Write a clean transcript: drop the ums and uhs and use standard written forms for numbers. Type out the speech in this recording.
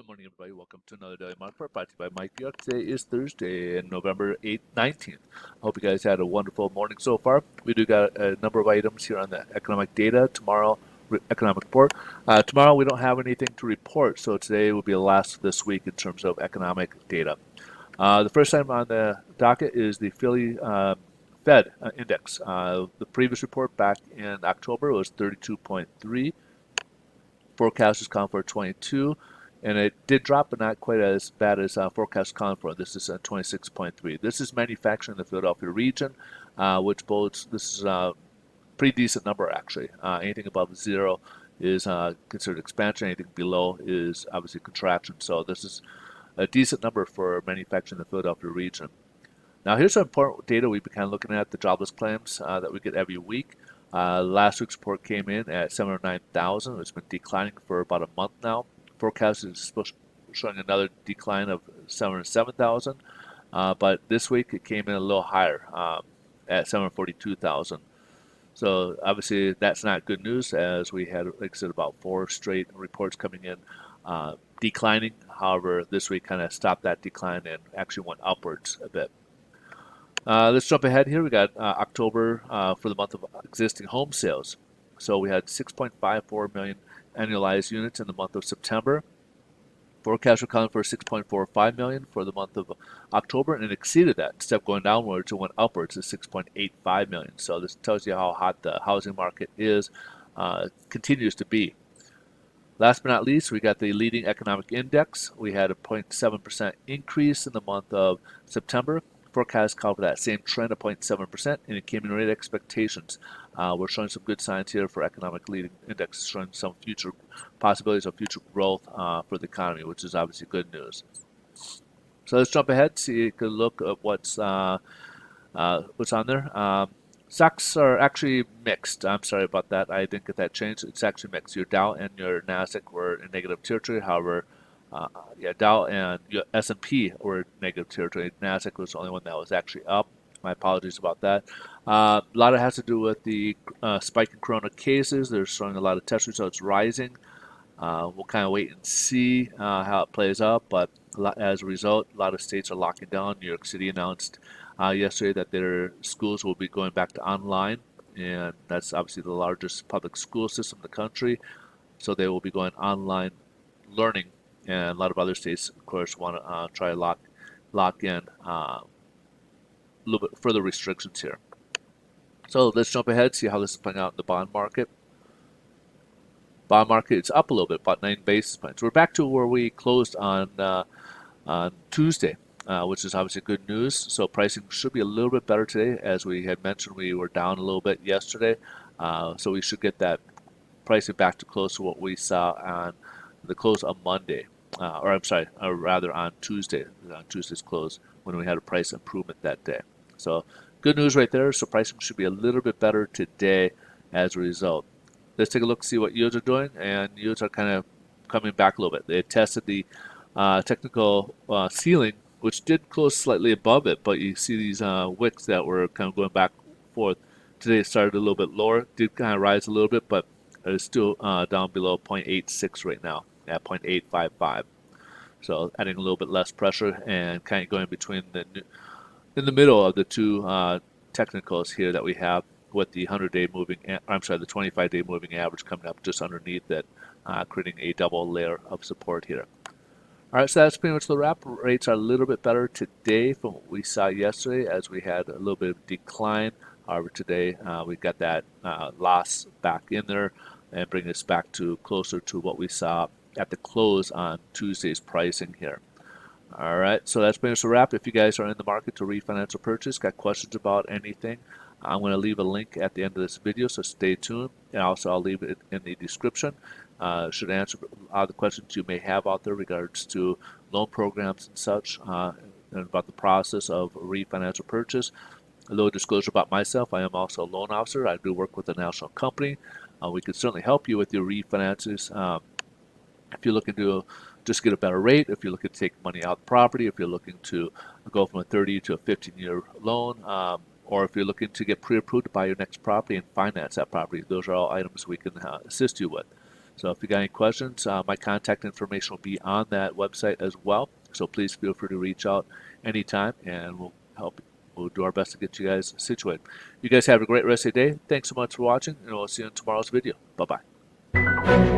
Good morning, everybody. Welcome to another Daily Market Report brought to you by Mike York. Today is Thursday, and November 8th, 19th. I hope you guys had a wonderful morning so far. We do got a number of items here on the economic data. Tomorrow, economic report. Tomorrow, we don't have anything to report, so today will be the last this week in terms of economic data. The first item on the docket is the Philly Fed index. The previous report back in October was 32.3. Forecast is calling for 22, and it did drop, but not quite as bad as forecast calling for. This is 26.3. This is manufacturing in the Philadelphia region, which bodes. This is a pretty decent number actually. Anything above zero is considered expansion. Anything below is obviously contraction. So this is a decent number for manufacturing in the Philadelphia region. Now here's some important data we've been kind of looking at, the jobless claims that we get every week. Last week's report came in at 709,000. It's been declining for about a month now. Forecast is showing another decline of 707,000. But this week it came in a little higher at 742,000. So obviously that's not good news, as we had, like I said, about 4 straight reports coming in declining. However, this week kind of stopped that decline and actually went upwards a bit. Let's jump ahead here. We got October for the month of existing home sales. So we had 6.54 million annualized units in the month of September. Forecast are calling for 6.45 million for the month of October, and it exceeded that. Instead of going downwards, it went upwards to 6.85 million. So this tells you how hot the housing market is, continues to be. Last but not least, we got the leading economic index. We had a 0.7% increase in the month of September. Forecast called for that same trend of 0.7%, and it came in right at expectations. We're showing some good signs here for economic leading index, showing some future possibilities of future growth for the economy, which is obviously good news. So let's jump ahead, see a good look at what's on there. Stocks are actually mixed. I'm sorry about that. I didn't get that changed. It's actually mixed. Your Dow and your Nasdaq were in negative territory. However, Dow and S&P were in negative territory. Nasdaq was the only one that was actually up. My apologies about that. A lot of it has to do with the spike in corona cases. They're showing a lot of test results rising. We'll kind of wait and see how it plays out. But as a result, a lot of states are locking down. New York City announced yesterday that their schools will be going back to online, and that's obviously the largest public school system in the country. So they will be going online learning. And a lot of other states, of course, want to try to lock in a little bit further restrictions here. So let's jump ahead, see how this is playing out in the bond market. Bond market is up a little bit, about 9 basis points. We're back to where we closed on Tuesday, which is obviously good news. So pricing should be a little bit better today. As we had mentioned, we were down a little bit yesterday. So we should get that pricing back to close to what we saw on the close on Monday. Or I'm sorry, rather on Tuesday, on Tuesday's close, when we had a price improvement that day. So good news right there. So pricing should be a little bit better today as a result. Let's take a look, see what yields are doing, and yields are kind of coming back a little bit. They tested the technical ceiling, which did close slightly above it, but you see these wicks that were kind of going back and forth. Today it started a little bit lower, did kind of rise a little bit, but it's still down below 0.86 right now at 0.855. So adding a little bit less pressure and kind of going between in the middle of the two technicals here that we have, with the 100-day moving, I'm sorry, the 25-day moving average coming up just underneath it, creating a double layer of support here. All right, so that's pretty much the wrap. Rates are a little bit better today from what we saw yesterday, as we had a little bit of decline. However, today we got that loss back in there and bring us back to closer to what we saw at the close on Tuesday's pricing here. All right, so that's pretty much the wrap. If you guys are in the market to refinance or purchase, got questions about anything, I'm going to leave a link at the end of this video, so stay tuned. And also I'll leave it in the description. Should answer all the questions you may have out there regards to loan programs and such, and about the process of refinance or purchase. A little disclosure about myself: I am also a loan officer. I do work with a national company. We can certainly help you with your refinances. If you're looking to just get a better rate, if you're looking to take money out of the property, if you're looking to go from a 30 to a 15-year loan, or if you're looking to get pre-approved to buy your next property and finance that property, those are all items we can assist you with. So if you got any questions, my contact information will be on that website as well. So please feel free to reach out anytime, and we'll help. We'll do our best to get you guys situated. You guys have a great rest of your day. Thanks so much for watching, and we'll see you in tomorrow's video. Bye bye.